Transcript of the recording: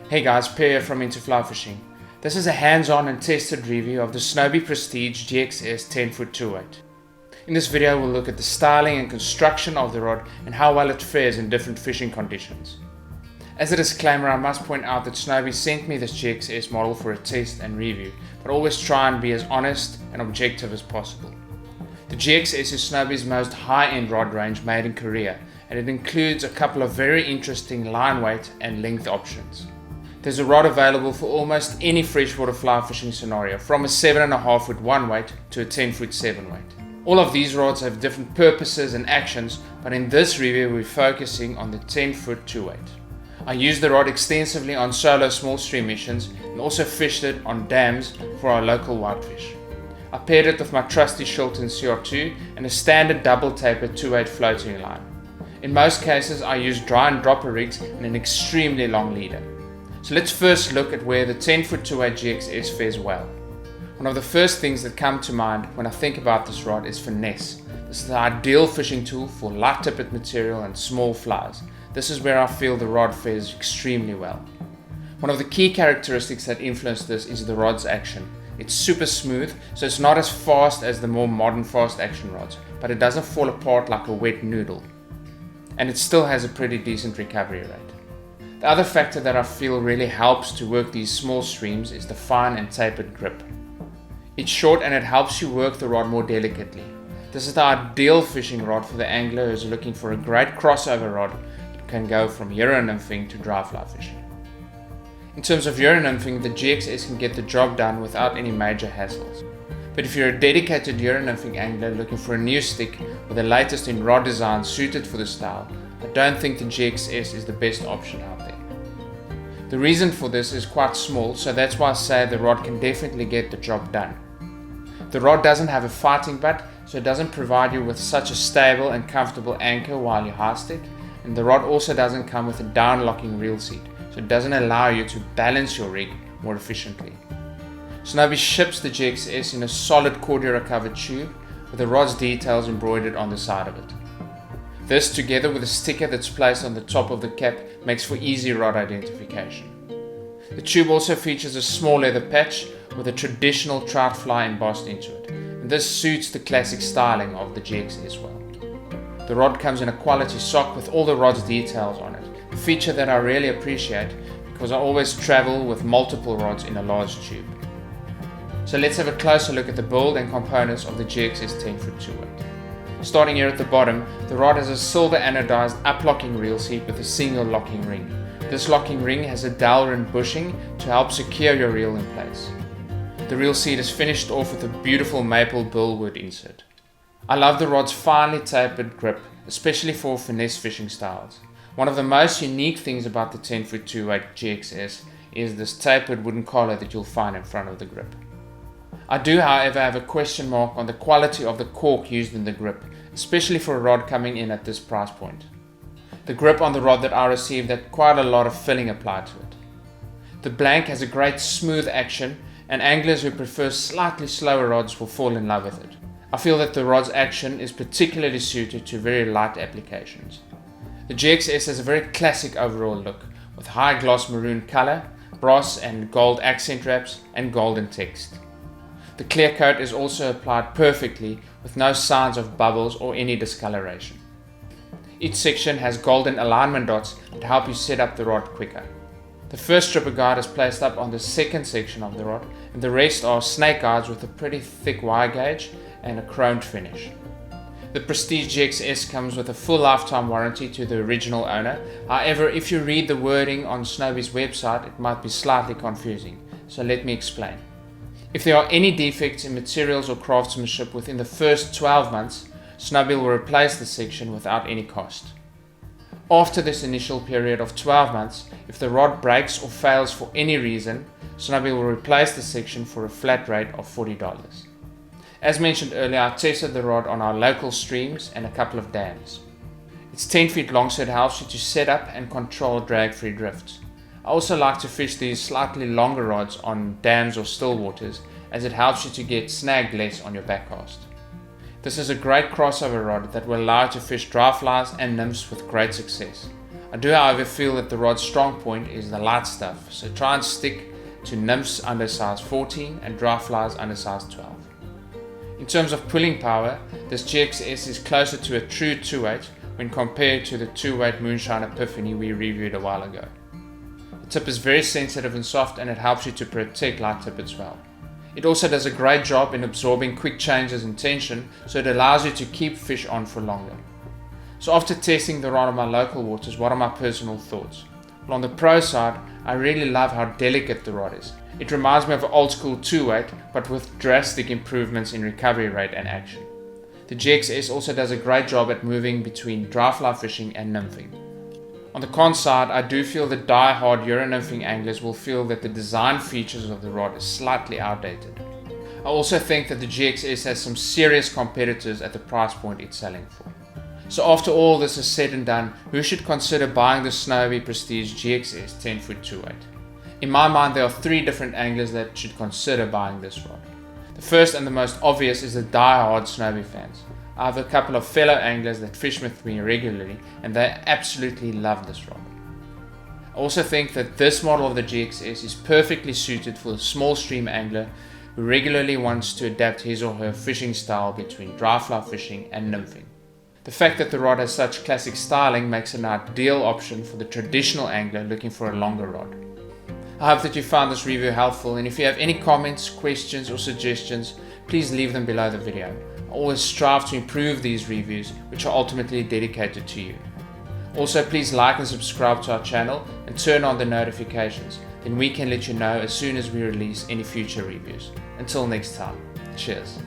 Hey guys, Pierre from Into Fly Fishing. This is a hands-on and tested review of the Snowbee Prestige G-XS 10-foot 2-weight. In this video we'll look at the styling and construction of the rod and how well it fares in different fishing conditions. As a disclaimer, I must point out that Snowbee sent me this G-XS model for a test and review, but always try and be as honest and objective as possible. The G-XS is Snowbee's most high-end rod range made in Korea, and it includes a couple of very interesting line weight and length options. There's a rod available for almost any freshwater fly fishing scenario, from a 7.5 foot 1 weight to a 10 foot 7 weight. All of these rods have different purposes and actions, but in this review we're focusing on the 10 foot 2 weight. I used the rod extensively on solo small stream missions and also fished it on dams for our local whitefish. I paired it with my trusty Shilton CR2 and a standard double tapered 2/8 floating line. In most cases I use dry and dropper rigs and an extremely long leader. So let's first look at where the 10 foot 2/8 G-XS fares well. One of the first things that come to mind when I think about this rod is finesse. This is the ideal fishing tool for light tippet material and small flies. This is where I feel the rod fares extremely well. One of the key characteristics that influence this is the rod's action. It's super smooth, so it's not as fast as the more modern fast action rods, but it doesn't fall apart like a wet noodle. And it still has a pretty decent recovery rate. The other factor that I feel really helps to work these small streams is the fine and tapered grip. It's short and it helps you work the rod more delicately. This is the ideal fishing rod for the angler who is looking for a great crossover rod that can go from Euro nymphing to dry fly fishing. In terms of Euro nymphing, the G-XS can get the job done without any major hassles. But if you're a dedicated Euro nymphing angler looking for a new stick with the latest in rod design suited for the style, I don't think the G-XS is the best option out there. The reason for this is quite small, so that's why I say the rod can definitely get the job done. The rod doesn't have a fighting butt, so it doesn't provide you with such a stable and comfortable anchor while you high stick, and the rod also doesn't come with a down locking reel seat, so it doesn't allow you to balance your rig more efficiently. Snowbee ships the G-XS in a solid Cordura covered tube with the rod's details embroidered on the side of it. This, together with a sticker that's placed on the top of the cap, makes for easy rod identification. The tube also features a small leather patch with a traditional trout fly embossed into it, and this suits the classic styling of the G-XS well. The rod comes in a quality sock with all the rod's details on it, a feature that I really appreciate because I always travel with multiple rods in a large tube. So let's have a closer look at the build and components of the G-XS 10 foot 2/8. Starting here at the bottom, the rod has a silver anodized up-locking reel seat with a single locking ring. This locking ring has a dowel-rim bushing to help secure your reel in place. The reel seat is finished off with a beautiful maple billwood insert. I love the rod's finely tapered grip, especially for finesse fishing styles. One of the most unique things about the 10 foot 2/8 G-XS is this tapered wooden collar that you'll find in front of the grip. I do, however, have a question mark on the quality of the cork used in the grip, especially for a rod coming in at this price point. The grip on the rod that I received had quite a lot of filling applied to it. The blank has a great smooth action, and anglers who prefer slightly slower rods will fall in love with it. I feel that the rod's action is particularly suited to very light applications. The G-XS has a very classic overall look, with high gloss maroon color, brass and gold accent wraps, and golden text. The clear coat is also applied perfectly with no signs of bubbles or any discoloration. Each section has golden alignment dots that help you set up the rod quicker. The first stripper guide is placed up on the second section of the rod, and the rest are snake guides with a pretty thick wire gauge and a chromed finish. The Prestige G-XS comes with a full lifetime warranty to the original owner. However, if you read the wording on Snowbee's website, it might be slightly confusing, so let me explain. If there are any defects in materials or craftsmanship within the first 12 months, Snowbee will replace the section without any cost. After this initial period of 12 months, if the rod breaks or fails for any reason, Snowbee will replace the section for a flat rate of $40. As mentioned earlier, I tested the rod on our local streams and a couple of dams. It's 10 feet long, so it helps you to set up and control drag-free drifts. I also like to fish these slightly longer rods on dams or still waters, as it helps you to get snagged less on your backcast. This is a great crossover rod that will allow you to fish dry flies and nymphs with great success. I do however feel that the rod's strong point is the light stuff, so try and stick to nymphs under size 14 and dry flies under size 12. In terms of pulling power, this G-XS is closer to a true 2.8 when compared to the 2.8 Moonshine Epiphany we reviewed a while ago. The tip is very sensitive and soft, and it helps you to protect light tippets well. It also does a great job in absorbing quick changes in tension, so it allows you to keep fish on for longer. So after testing the rod on my local waters, what are my personal thoughts? Well, on the pro side, I really love how delicate the rod is. It reminds me of an old school 2.8, but with drastic improvements in recovery rate and action. The G-XS also does a great job at moving between dry fly fishing and nymphing. On the con side, I do feel that die-hard Euro-nymphing anglers will feel that the design features of the rod is slightly outdated. I also think that the G-XS has some serious competitors at the price point it's selling for. So after all this is said and done, who should consider buying the Snowbee Prestige G-XS 10-foot 2.8? In my mind, there are 3 different anglers that should consider buying this rod. The first and the most obvious is the die-hard Snowbee fans. I have a couple of fellow anglers that fish with me regularly, and they absolutely love this rod. I also think that this model of the G-XS is perfectly suited for a small stream angler who regularly wants to adapt his or her fishing style between dry fly fishing and nymphing. The fact that the rod has such classic styling makes it an ideal option for the traditional angler looking for a longer rod. I hope that you found this review helpful, and if you have any comments, questions or suggestions, please leave them below the video. I always strive to improve these reviews, which are ultimately dedicated to you. Also, please like and subscribe to our channel and turn on the notifications, then we can let you know as soon as we release any future reviews. Until next time, cheers.